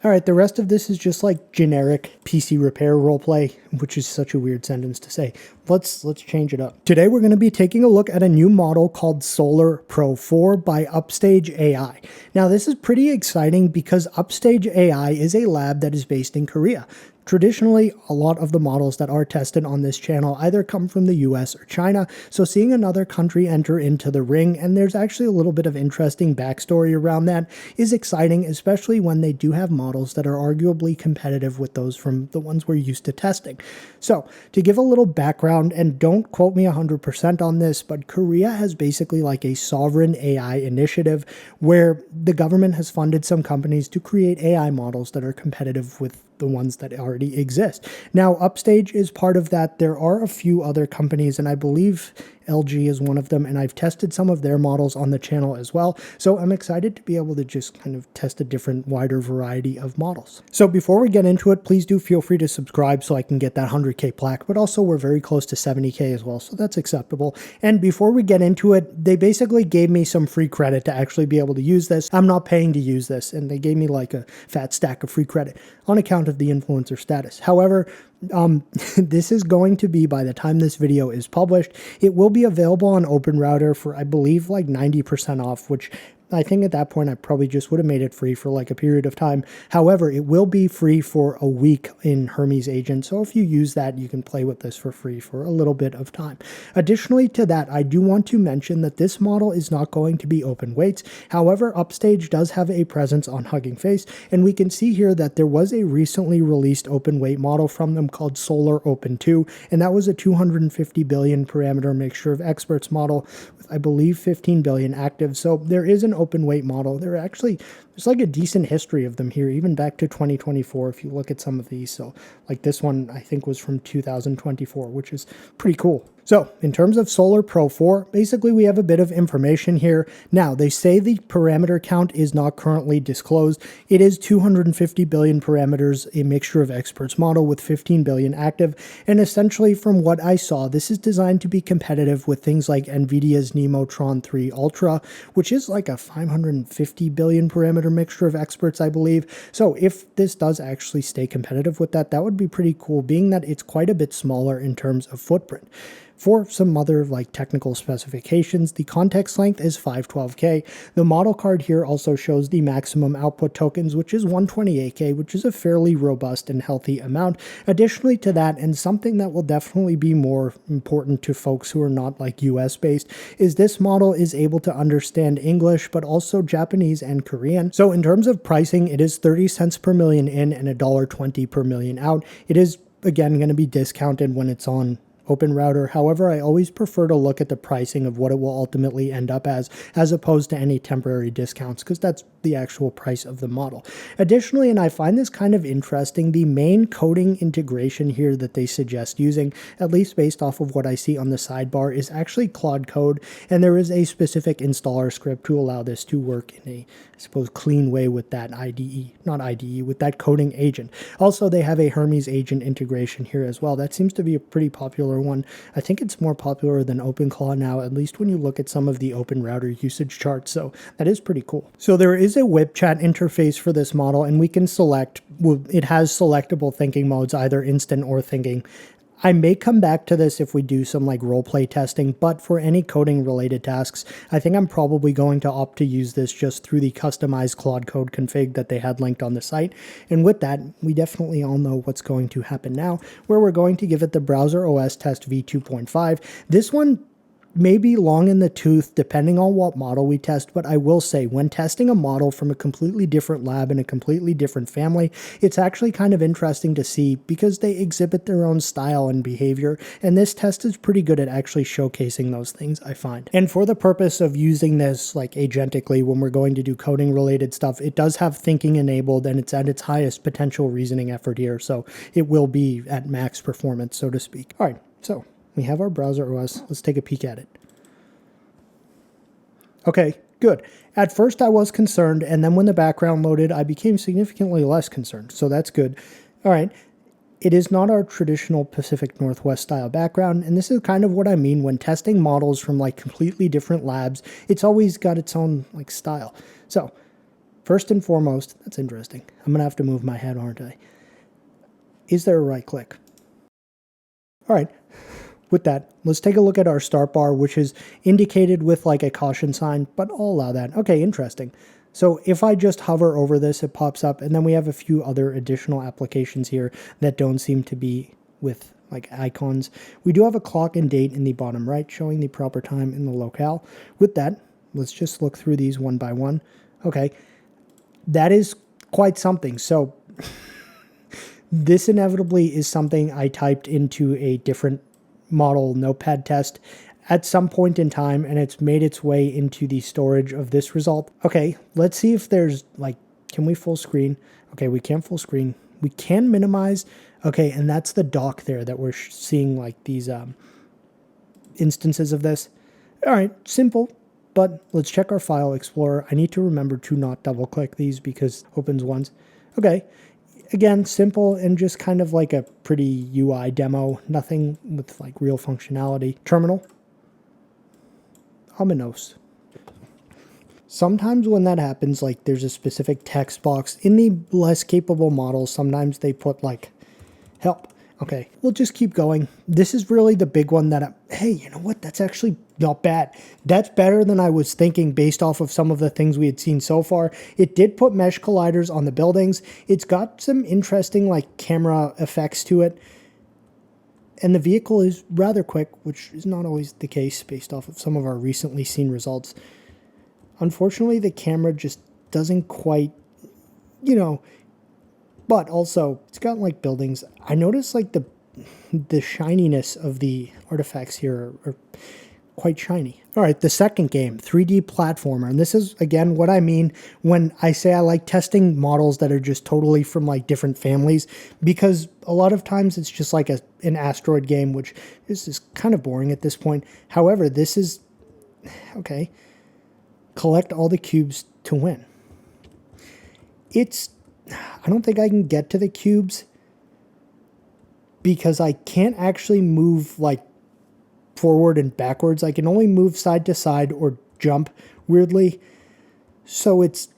All right, the rest of this is just like generic PC repair roleplay, which is such a weird sentence to say. Let's change it up. Today we're going to be taking a look at a new model called Solar Pro 4 by Upstage AI. Now this is pretty exciting because Upstage AI is a lab that is based in Korea. Traditionally, a lot of the models that are tested on this channel either come from the US or China, so seeing another country enter into the ring, and there's actually a little bit of interesting backstory around that, is exciting, especially when they do have models that are arguably competitive with those from the ones we're used to testing. So, to give a little background, and don't quote me 100% on this, but Korea has basically like a sovereign AI initiative where the government has funded some companies to create AI models that are competitive with the ones that already exist. Now, Upstage is part of that. There are a few other companies, and I believe LG is one of them, and I've tested some of their models on the channel as well. So I'm excited to be able to just kind of test a different, wider variety of models. So before we get into it, please do feel free to subscribe so I can get that 100K plaque, but also we're very close to 70K as well, so that's acceptable. And before we get into it, they basically gave me some free credit to actually be able to use this. I'm not paying to use this, and they gave me like a fat stack of free credit on account of the influencer status. However, this is going to be, by the time this video is published, it will be available on OpenRouter for, I believe, like 90% off, which I think at that point I probably just would have made it free for like a period of time. However, it will be free for a week in Hermes Agent, so if you use that, you can play with this for free for a little bit of time. Additionally to that, I do want to mention that this model is not going to be open weights. However, Upstage does have a presence on Hugging Face, and we can see here that there was a recently released open weight model from them called Solar Open 2, and that was a 250 billion parameter mixture of experts model with, I believe, 15 billion active. So there is an open weight model. There's like a decent history of them here, even back to 2024 if you look at some of these. So like this one I think was from 2024, which is pretty cool. So in terms of Solar Pro 4, basically we have a bit of information here. Now they say the parameter count is not currently disclosed. It is 250 billion parameters, a mixture of experts model with 15 billion active. And essentially from what I saw, this is designed to be competitive with things like NVIDIA's Nemotron 3 Ultra, which is like a 550 billion parameter mixture of experts, I believe. So if this does actually stay competitive with that, that would be pretty cool, being that it's quite a bit smaller in terms of footprint. For some other like technical specifications, the context length is 512K. The model card here also shows the maximum output tokens, which is 128K, which is a fairly robust and healthy amount. Additionally to that, and something that will definitely be more important to folks who are not like US based, is this model is able to understand English, but also Japanese and Korean. So in terms of pricing, it is 30 cents per million in and $1.20 per million out. It is, again, going to be discounted when it's on OpenRouter. However, I always prefer to look at the pricing of what it will ultimately end up as opposed to any temporary discounts, because that's the actual price of the model. Additionally, and I find this kind of interesting, the main coding integration here that they suggest using, at least based off of what I see on the sidebar, is actually Claude Code, and there is a specific installer script to allow this to work in a, I suppose, clean way with that with that coding agent. Also, they have a Hermes agent integration here as well. That seems to be a pretty popular one. I think it's more popular than OpenClaw now, at least when you look at some of the OpenRouter usage charts, so that is pretty cool. So there is a web chat interface for this model, and we can select, it has selectable thinking modes, either instant or thinking. I may come back to this if we do some like roleplay testing, but for any coding related tasks, I think I'm probably going to opt to use this just through the customized Claude Code config that they had linked on the site. And with that, we definitely all know what's going to happen now, where we're going to give it the Browser OS Test v2.5. This one may be long in the tooth depending on what model we test, but I will say when testing a model from a completely different lab in a completely different family, it's actually kind of interesting to see because they exhibit their own style and behavior, and this test is pretty good at actually showcasing those things, I find. And for the purpose of using this like agentically when we're going to do coding related stuff, it does have thinking enabled, and it's at its highest potential reasoning effort here, so it will be at max performance, so to speak. All right, so we have our browser OS. Let's take a peek at it. Okay, good. At first I was concerned, and then when the background loaded, I became significantly less concerned, so that's good. All right, it is not our traditional Pacific Northwest style background, and this is kind of what I mean when testing models from like completely different labs. It's always got its own like style. So first and foremost, that's interesting. I'm going to have to move my head, aren't I? Is there a right click? All right. With that, let's take a look at our start bar, which is indicated with like a caution sign, but I'll allow that. Okay, interesting. So if I just hover over this, it pops up, and then we have a few other additional applications here that don't seem to be with like icons. We do have a clock and date in the bottom right, showing the proper time in the locale. With that, let's just look through these one by one. Okay, that is quite something. So this inevitably is something I typed into a different model notepad test at some point in time, and it's made its way into the storage of this result. Okay, let's see if there's like, can we full screen? Okay, we can't full screen. We can minimize. Okay, and that's the dock there that we're seeing like these instances of this. All right, simple, but let's check our file explorer. I need to remember to not double click these because it opens once. Okay. Again, simple and just kind of like a pretty UI demo, nothing with like real functionality. Terminal. Ominous. Sometimes when that happens, like there's a specific text box. In the less capable models, sometimes they put like help. Okay, we'll just keep going. This is really the big one that hey, you know what? That's actually not bad. That's better than I was thinking based off of some of the things we had seen so far. It did put mesh colliders on the buildings. It's got some interesting like camera effects to it. And the vehicle is rather quick, which is not always the case based off of some of our recently seen results. Unfortunately, the camera just doesn't quite, you know, but also it's got like buildings. I noticed like the shininess of the artifacts here are quite shiny. All right, the second game, 3D platformer. And this is, again, what I mean when I say I like testing models that are just totally from like different families, because a lot of times it's just like an asteroid game, which is kind of boring at this point. However, this is, okay, collect all the cubes to win. I don't think I can get to the cubes because I can't actually move like forward and backwards. I can only move side to side or jump weirdly. So it's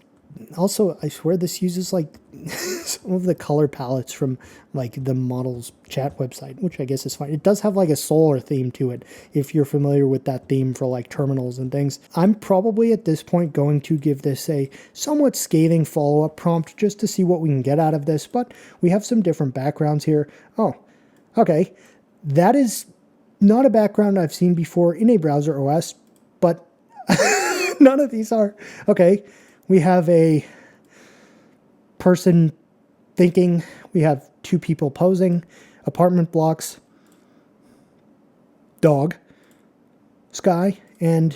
also, I swear this uses like some of the color palettes from like the model's chat website, which I guess is fine. It does have like a solar theme to it, if you're familiar with that theme for like terminals and things. I'm probably at this point going to give this a somewhat scathing follow-up prompt just to see what we can get out of this, but we have some different backgrounds here. Oh, okay. That is not a background I've seen before in a browser OS, but none of these are. Okay, we have a person thinking, we have two people posing, apartment blocks, dog, sky, and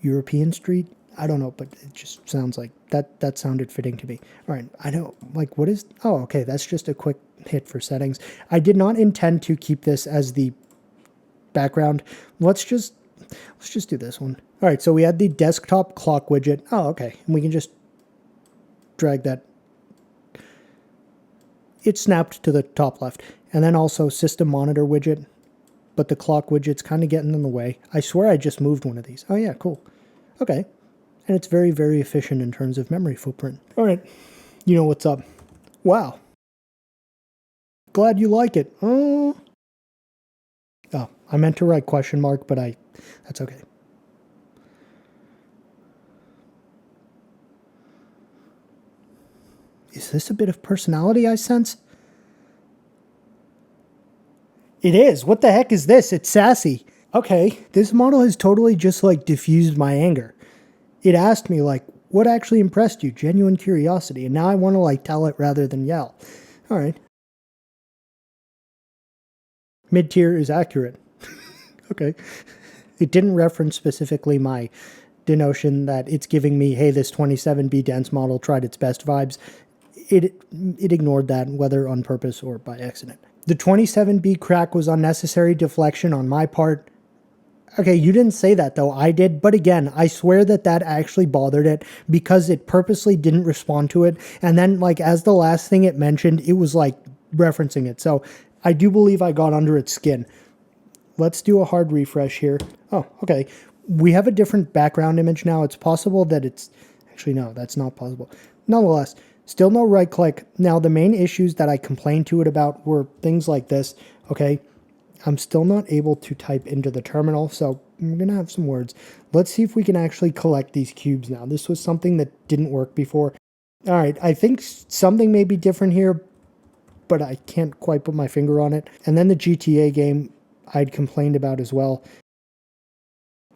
European street. I don't know, but it just sounds like that sounded fitting to me. All right, I know, like, what is, oh, okay, that's just a quick hit for settings. I did not intend to keep this as the background. Let's just do this one. All right, so we had the desktop clock widget. Oh, okay, and we can just drag that. It snapped to the top left. And then also system monitor widget, but the clock widget's kind of getting in the way. I swear I just moved one of these. Oh yeah, cool. Okay. And it's very, very efficient in terms of memory footprint. All right, you know what's up. Wow. Glad you like it. Oh, I meant to write question mark, but that's okay. Is this a bit of personality I sense? It is. What the heck is this? It's sassy. Okay, this model has totally just like diffused my anger. It asked me like, what actually impressed you? Genuine curiosity. And now I want to like tell it rather than yell. All right. Mid-tier is accurate. Okay. It didn't reference specifically my denotion that it's giving me, hey, this 27B dense model tried its best vibes. It ignored that, whether on purpose or by accident. The 27B crack was unnecessary deflection on my part. Okay, you didn't say that though, I did. But again, I swear that actually bothered it because it purposely didn't respond to it. And then like as the last thing it mentioned, it was like referencing it. So I do believe I got under its skin. Let's do a hard refresh here. Oh, okay. We have a different background image now. It's possible that it's Actually, no, that's not possible. Nonetheless, still no right click. Now, the main issues that I complained to it about were things like this. Okay, I'm still not able to type into the terminal, so I'm going to have some words. Let's see if we can actually collect these cubes now. This was something that didn't work before. All right, I think something may be different here, but I can't quite put my finger on it. And then the GTA game I'd complained about as well.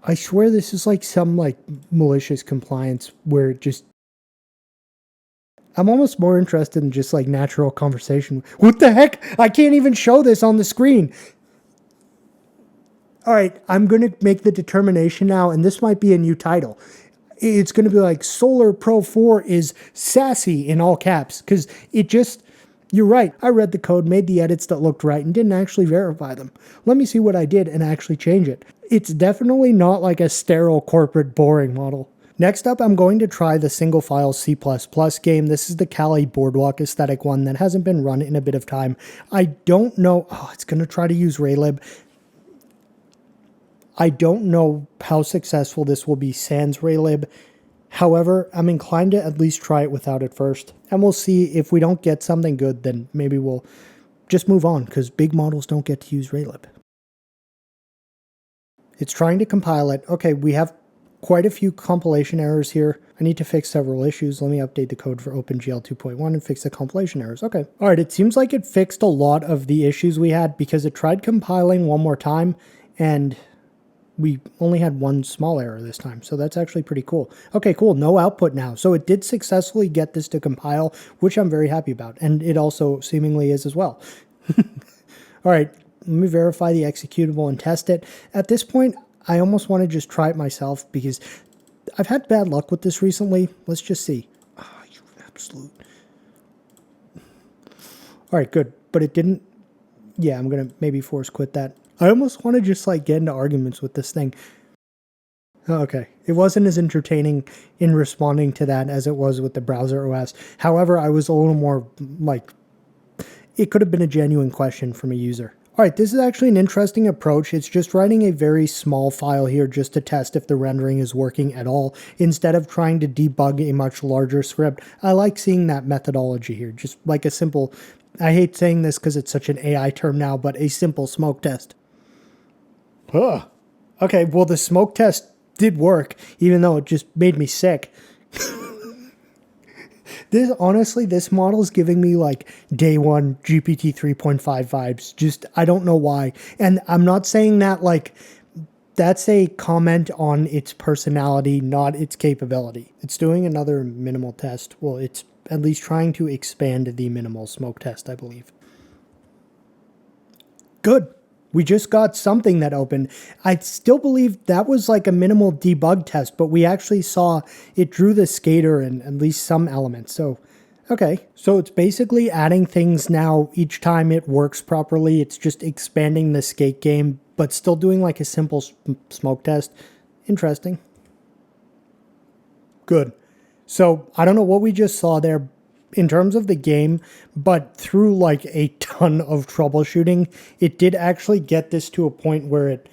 I swear this is like some like malicious compliance where it just... I'm almost more interested in just like natural conversation. What the heck? I can't even show this on the screen. All right, I'm going to make the determination now, and this might be a new title. It's going to be like Solar Pro 4 is sassy in all caps, because it just... You're right. I read the code, made the edits that looked right, and didn't actually verify them. Let me see what I did and actually change it. It's definitely not like a sterile corporate boring model. Next up, I'm going to try the single file C++ game. This is the Cali Boardwalk aesthetic one that hasn't been run in a bit of time. I don't know... Oh, it's going to try to use Raylib. I don't know how successful this will be sans Raylib. However, I'm inclined to at least try it without it first. And we'll see if we don't get something good, then maybe we'll just move on, because big models don't get to use Raylib. It's trying to compile it. Okay, we have quite a few compilation errors here. I need to fix several issues. Let me update the code for OpenGL 2.1 and fix the compilation errors. Okay. All right, it seems like it fixed a lot of the issues we had because it tried compiling one more time and we only had one small error this time, so that's actually pretty cool. Okay, cool, no output now. So it did successfully get this to compile, which I'm very happy about, and it also seemingly is as well. All right, let me verify the executable and test it. At this point, I almost want to just try it myself because I've had bad luck with this recently. Let's just see. Oh, you absolute... All right, good, but it didn't... Yeah, I'm going to maybe force quit that. I almost want to just like get into arguments with this thing. Okay, it wasn't as entertaining in responding to that as it was with the browser OS. However, I was a little more like, it could have been a genuine question from a user. All right, this is actually an interesting approach. It's just writing a very small file here just to test if the rendering is working at all, instead of trying to debug a much larger script. I like seeing that methodology here, just like a simple, I hate saying this because it's such an AI term now, but a simple smoke test. Ugh. Okay, well, the smoke test did work, even though it just made me sick. Honestly, this model is giving me like day one GPT 3.5 vibes. Just, I don't know why. And I'm not saying that like, that's a comment on its personality, not its capability. It's doing another minimal test. Well, it's at least trying to expand the minimal smoke test, I believe. Good. We just got something that opened. I still believe that was like a minimal debug test, but we actually saw it drew the skater and at least some elements. So, okay. So it's basically adding things now each time it works properly. It's just expanding the skate game, but still doing like a simple smoke test. Interesting. Good. So I don't know what we just saw there in terms of the game, but through like a ton of troubleshooting, it did actually get this to a point where it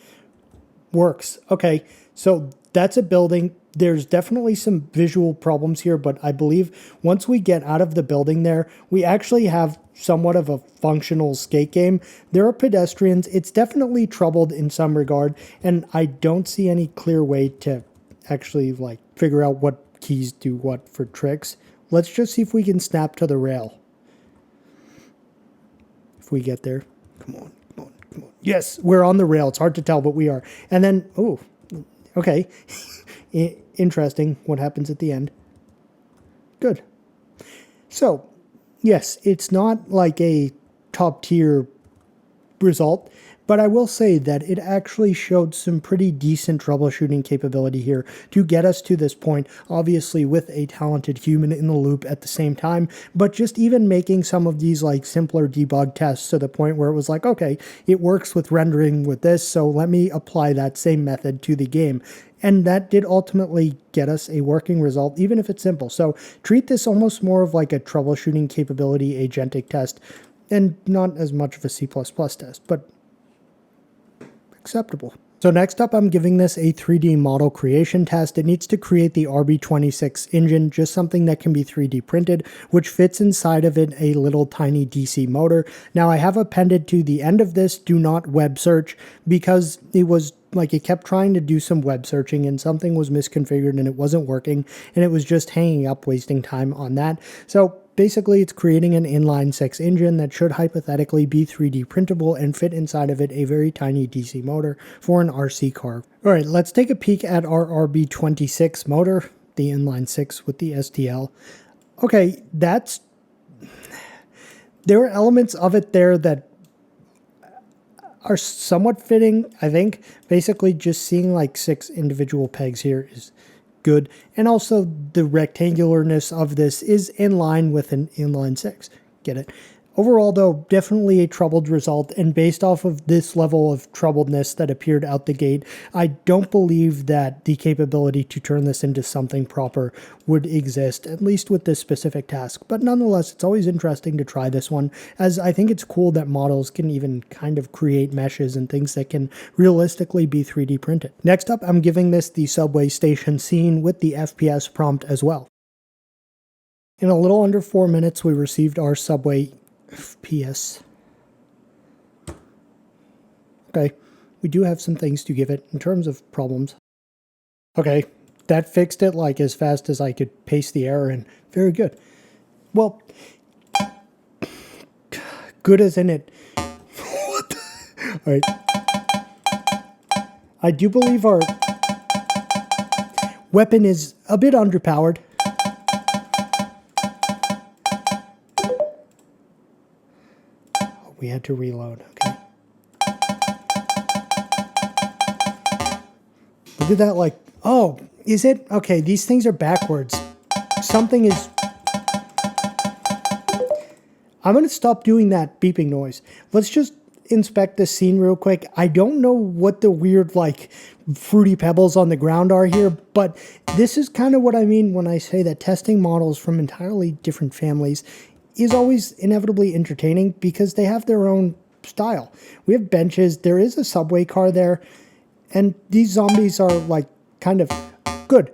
works. Okay, so that's a building. There's definitely some visual problems here, but I believe once we get out of the building there, we actually have somewhat of a functional skate game. There are pedestrians. It's definitely troubled in some regard, and I don't see any clear way to actually like figure out what keys do what for tricks. Let's just see if we can snap to the rail. If we get there. Come on, come on, come on. Yes, we're on the rail. It's hard to tell, but we are. And then, oh, okay. Interesting what happens at the end. Good. So, yes, it's not like a top tier result, but I will say that it actually showed some pretty decent troubleshooting capability here to get us to this point, obviously with a talented human in the loop at the same time, but just even making some of these like simpler debug tests to the point where it was like, okay, it works with rendering with this, so let me apply that same method to the game. And that did ultimately get us a working result, even if it's simple. So treat this almost more of like a troubleshooting capability agentic test, and not as much of a C++ test, but acceptable. So next up, I'm giving this a 3D model creation test. It needs to create the RB26 engine, just something that can be 3D printed, which fits inside of it a little tiny DC motor. Now I have appended to the end of this, do not web search, because it kept trying to do some web searching and something was misconfigured and it wasn't working and it was just hanging up, wasting time on that. So basically, it's creating an inline-6 engine that should hypothetically be 3D printable and fit inside of it a very tiny DC motor for an RC car. All right, let's take a peek at our RB26 motor, the inline-6 with the STL. Okay, there are elements of it there that are somewhat fitting, I think. Basically, just seeing like 6 individual pegs here is good, and also the rectangularness of this is in line with an inline 6. Get it? Overall, though, definitely a troubled result, and based off of this level of troubledness that appeared out the gate, I don't believe that the capability to turn this into something proper would exist, at least with this specific task. But nonetheless, it's always interesting to try this one, as I think it's cool that models can even kind of create meshes and things that can realistically be 3D printed. Next up, I'm giving this the subway station scene with the FPS prompt as well. In a little under 4 minutes, we received our subway FPS. Okay, we do have some things to give it in terms of problems. Okay, that fixed it like as fast as I could paste the error in. Very good. Well, good as in it. What the? All right. I do believe our weapon is a bit underpowered. We had to reload, okay. Look at that, like, oh, is it? Okay, these things are backwards. Something is... I'm going to stop doing that beeping noise. Let's just inspect this scene real quick. I don't know what the weird, like, fruity pebbles on the ground are here, but this is kind of what I mean when I say that testing models from entirely different families is always inevitably entertaining because they have their own style. We have benches, there is a subway car there, and these zombies are like kind of good.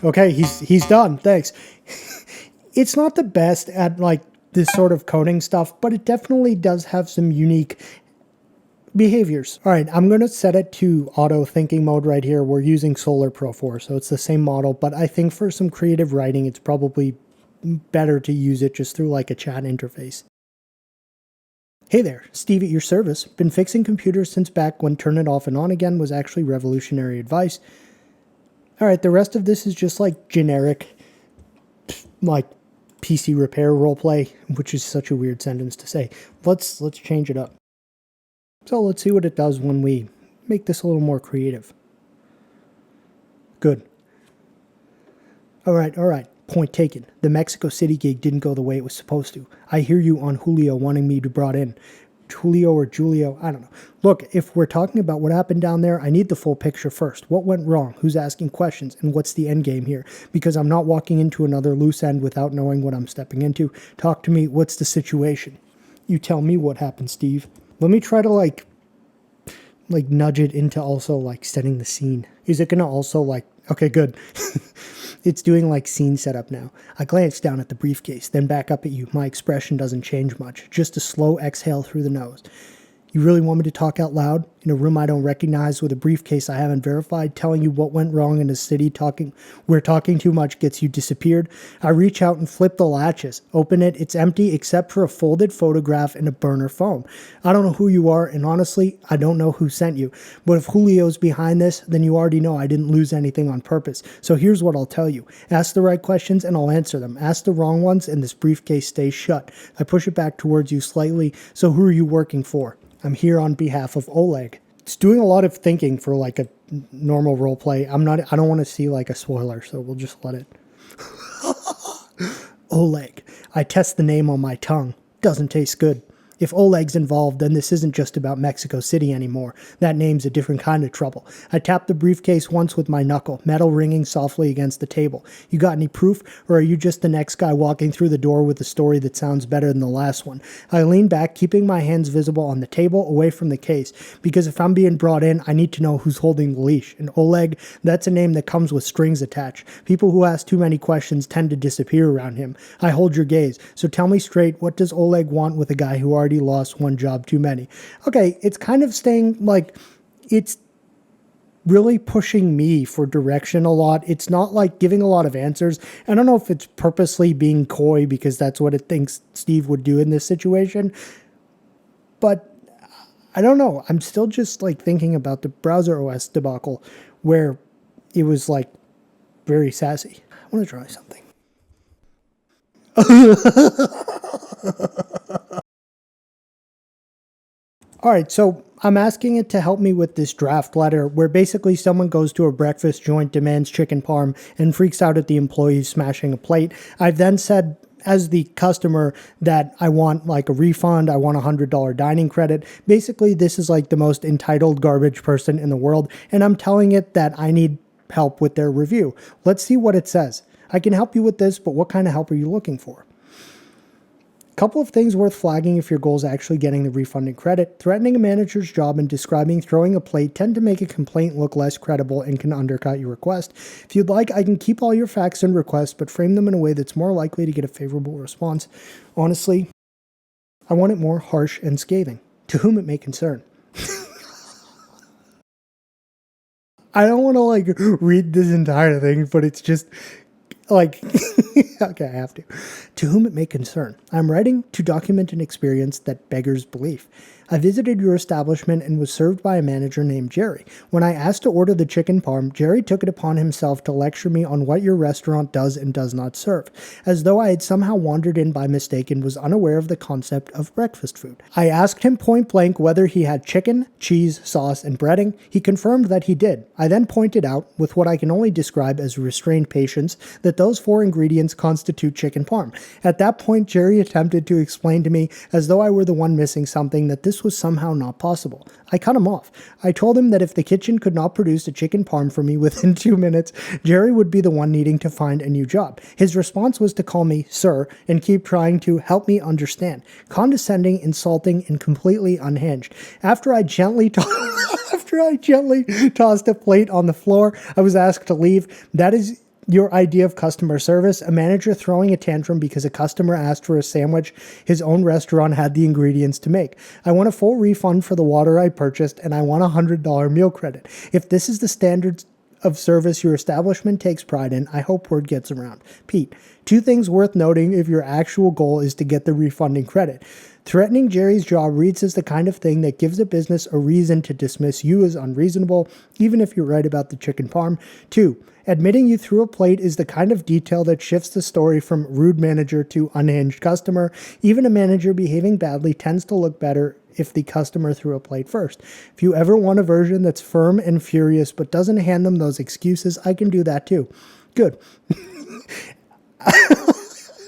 Okay, he's done, thanks. It's not the best at like this sort of coding stuff, but it definitely does have some unique behaviors. All right, I'm going to set it to auto thinking mode right here. We're using Solar Pro 4, so it's the same model, but I think for some creative writing, it's probably better to use it just through like a chat interface. Hey there, Steve at your service. Been fixing computers since back when turn it off and on again was actually revolutionary advice. Alright, the rest of this is just like generic like PC repair roleplay, which is such a weird sentence to say. Let's change it up. So let's see what it does when we make this a little more creative. Good. Alright. Point taken. The Mexico City gig didn't go the way it was supposed to. I hear you on Julio wanting me to brought in. Julio or Julio, I don't know. Look, if we're talking about what happened down there, I need the full picture first. What went wrong? Who's asking questions? And what's the end game here? Because I'm not walking into another loose end without knowing what I'm stepping into. Talk to me. What's the situation? You tell me what happened, Steve. Let me try to like nudge it into also like setting the scene. Is it going to also like, okay, good. It's doing like scene setup now. I glanced down at the briefcase, then back up at you. My expression doesn't change much. Just a slow exhale through the nose. You really want me to talk out loud? In a room I don't recognize with a briefcase I haven't verified, telling you what went wrong in a city where talking too much gets you disappeared? I reach out and flip the latches. Open it, it's empty except for a folded photograph and a burner phone. I don't know who you are, and honestly, I don't know who sent you. But if Julio's behind this, then you already know I didn't lose anything on purpose. So here's what I'll tell you. Ask the right questions and I'll answer them. Ask the wrong ones and this briefcase stays shut. I push it back towards you slightly. So who are you working for? I'm here on behalf of Oleg. It's doing a lot of thinking for like a normal role play. I don't want to see like a spoiler, so we'll just let it. Oleg. I test the name on my tongue. Doesn't taste good. If Oleg's involved, then this isn't just about Mexico City anymore. That name's a different kind of trouble. I tapped the briefcase once with my knuckle, metal ringing softly against the table. You got any proof, or are you just the next guy walking through the door with a story that sounds better than the last one? I leaned back, keeping my hands visible on the table, away from the case, because if I'm being brought in, I need to know who's holding the leash. And Oleg, that's a name that comes with strings attached. People who ask too many questions tend to disappear around him. I hold your gaze, so tell me straight, what does Oleg want with a guy who already lost one job too many? Okay, it's kind of staying like, it's really pushing me for direction a lot. It's not like giving a lot of answers. I don't know if it's purposely being coy because that's what it thinks Steve would do in this situation, but I don't know. I'm still just like thinking about the browser OS debacle where it was like very sassy. I want to try something. All right, so I'm asking it to help me with this draft letter where basically someone goes to a breakfast joint, demands chicken parm, and freaks out at the employees smashing a plate. I've then said, as the customer, that I want like a refund, I want $100 dining credit. Basically, this is like the most entitled garbage person in the world, and I'm telling it that I need help with their review. Let's see what it says. I can help you with this, but what kind of help are you looking for? Couple of things worth flagging if your goal is actually getting the refunded credit. Threatening a manager's job and describing throwing a plate tend to make a complaint look less credible and can undercut your request. If you'd like, I can keep all your facts and requests, but frame them in a way that's more likely to get a favorable response. Honestly, I want it more harsh and scathing. To whom it may concern. I don't want to like read this entire thing, but it's just like, okay, I have to. To whom it may concern, I'm writing to document an experience that beggars belief. I visited your establishment and was served by a manager named Jerry. When I asked to order the chicken parm, Jerry took it upon himself to lecture me on what your restaurant does and does not serve, as though I had somehow wandered in by mistake and was unaware of the concept of breakfast food. I asked him point blank whether he had chicken, cheese, sauce, and breading. He confirmed that he did. I then pointed out, with what I can only describe as restrained patience, that those 4 ingredients constitute chicken parm. At that point, Jerry attempted to explain to me, as though I were the one missing something, that this was somehow not possible. I cut him off. I told him that if the kitchen could not produce a chicken parm for me within 2 minutes, Jerry would be the one needing to find a new job. His response was to call me sir and keep trying to help me understand. Condescending, insulting, and completely unhinged. After I gently tossed a plate on the floor, I was asked to leave. That is your idea of customer service? A manager throwing a tantrum because a customer asked for a sandwich his own restaurant had the ingredients to make. I want a full refund for the water I purchased, and I want a $100 meal credit. If this is the standard of service your establishment takes pride in, I hope word gets around. Pete, 2 things worth noting if your actual goal is to get the refunding credit. Threatening Jerry's job reads as the kind of thing that gives a business a reason to dismiss you as unreasonable, even if you're right about the chicken parm. 2, admitting you threw a plate is the kind of detail that shifts the story from rude manager to unhinged customer. Even a manager behaving badly tends to look better if the customer threw a plate first. If you ever want a version that's firm and furious but doesn't hand them those excuses, I can do that too. Good.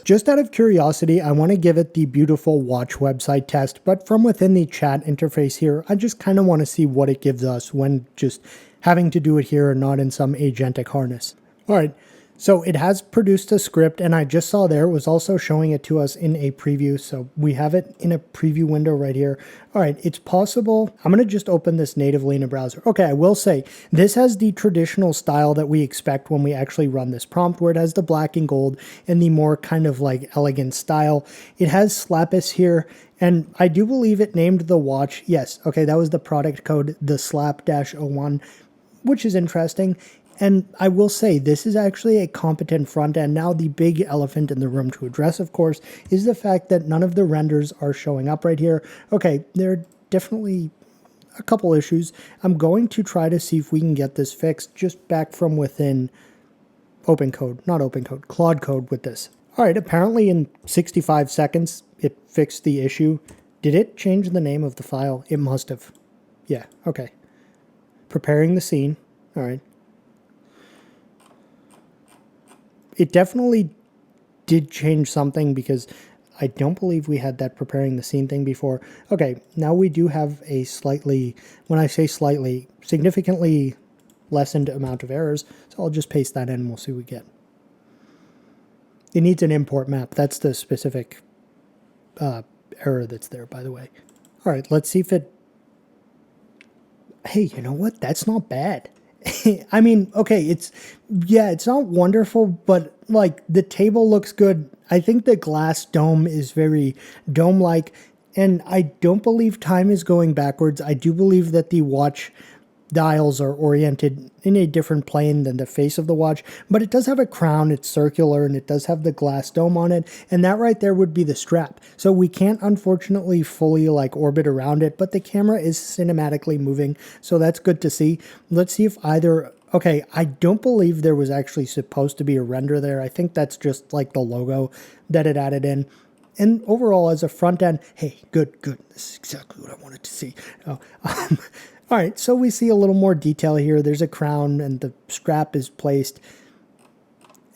Just out of curiosity, I want to give it the beautiful watch website test, but from within the chat interface here, I just kind of want to see what it gives us when just having to do it here and not in some agentic harness. All right, so it has produced a script, and I just saw there it was also showing it to us in a preview, so we have it in a preview window right here. All right, it's possible. I'm going to just open this natively in a browser. Okay, I will say, this has the traditional style that we expect when we actually run this prompt, where it has the black and gold and the more kind of like elegant style. It has Slappus here, and I do believe it named the watch. Yes, okay, that was the product code, the Slap-01, which is interesting. And I will say, this is actually a competent front end. Now, the big elephant in the room to address, of course, is the fact that none of the renders are showing up right here. Okay, there are definitely a couple issues. I'm going to try to see if we can get this fixed just back from within Claude Code with this. All right, apparently in 65 seconds, it fixed the issue. Did it change the name of the file? It must have. Yeah, okay. Preparing the scene. All right. It definitely did change something because I don't believe we had that preparing the scene thing before. Okay, now we do have a slightly, when I say slightly, significantly lessened amount of errors. So I'll just paste that in and we'll see what we get. It needs an import map. That's the specific error that's there, by the way. All right, let's see if it... Hey, you know what? That's not bad. I mean, okay, it's not wonderful, but like the table looks good. I think the glass dome is very dome-like, and I don't believe time is going backwards. I do believe that the watch dials are oriented in a different plane than the face of the watch, but it does have a crown, it's circular, and it does have the glass dome on it, and that right there would be the strap. So we can't unfortunately fully like orbit around it, but the camera is cinematically moving, so that's good to see. Let's see if either... Okay, I don't believe there was actually supposed to be a render there. I think that's just like the logo that it added in. And overall, as a front end, hey, good. This is exactly what I wanted to see. All right, so we see a little more detail here. There's a crown and the strap is placed.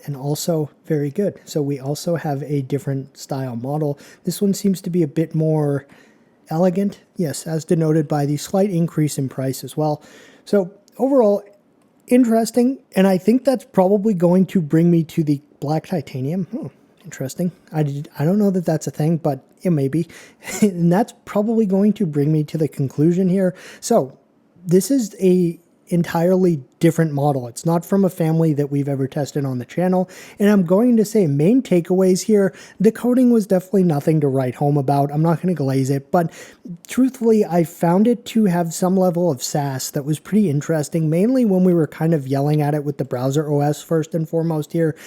And also very good. So we also have a different style model. This one seems to be a bit more elegant. Yes, as denoted by the slight increase in price as well. So overall, interesting. And I think that's probably going to bring me to the black titanium. Interesting. I don't know that that's a thing, but it may be. And that's probably going to bring me to the conclusion here. So this is a entirely different model. It's not from a family that we've ever tested on the channel. And I'm going to say main takeaways here. The coding was definitely nothing to write home about. I'm not going to glaze it, but truthfully, I found it to have some level of sass that was pretty interesting, mainly when we were kind of yelling at it with the browser OS first and foremost here.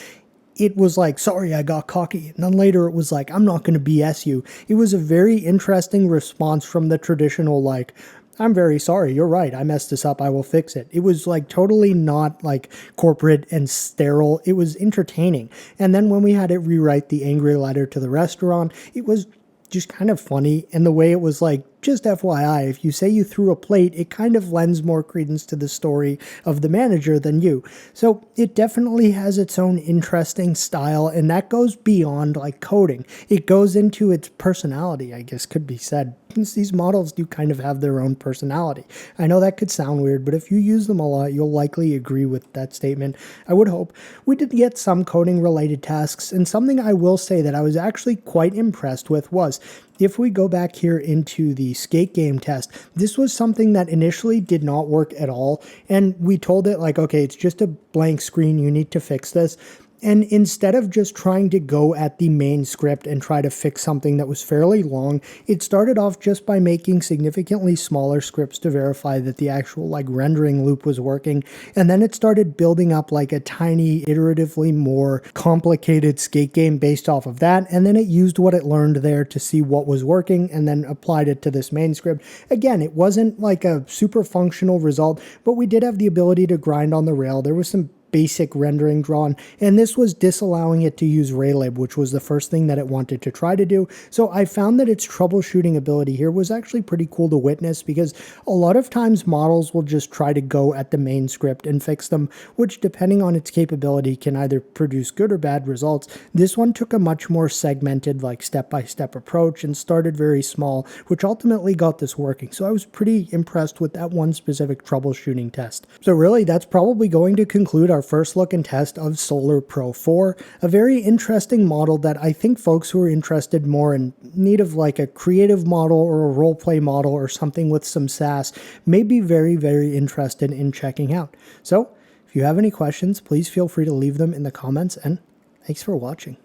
It was like, sorry, I got cocky. And then later it was like, I'm not going to BS you. It was a very interesting response from the traditional, like, I'm very sorry, you're right, I messed this up, I will fix it. It was like totally not like corporate and sterile. It was entertaining. And then when we had it rewrite the angry letter to the restaurant, it was just kind of funny. And the way it was like, just FYI, if you say you threw a plate, it kind of lends more credence to the story of the manager than you. So it definitely has its own interesting style, and that goes beyond like coding. It goes into its personality, I guess could be said. These models do kind of have their own personality. I know that could sound weird, but if you use them a lot, you'll likely agree with that statement. I would hope. We did get some coding related tasks, and something I will say that I was actually quite impressed with was, if we go back here into the skate game test, this was something that initially did not work at all. And we told it like, okay, it's just a blank screen, you need to fix this. And instead of just trying to go at the main script and try to fix something that was fairly long, it started off just by making significantly smaller scripts to verify that the actual like rendering loop was working. And then it started building up like a tiny, iteratively more complicated skate game based off of that. And then it used what it learned there to see what was working and then applied it to this main script. Again, it wasn't like a super functional result, but we did have the ability to grind on the rail. There was some basic rendering drawn, and this was disallowing it to use Raylib, which was the first thing that it wanted to try to do. So I found that its troubleshooting ability here was actually pretty cool to witness, because a lot of times models will just try to go at the main script and fix them, which depending on its capability can either produce good or bad results. This one took a much more segmented, like step-by-step approach and started very small, which ultimately got this working. So I was pretty impressed with that one specific troubleshooting test. So really, that's probably going to conclude our first look and test of Solar Pro 4, a very interesting model that I think folks who are interested more in need of like a creative model or a roleplay model or something with some sass may be very, very interested in checking out. So if you have any questions, please feel free to leave them in the comments, and thanks for watching.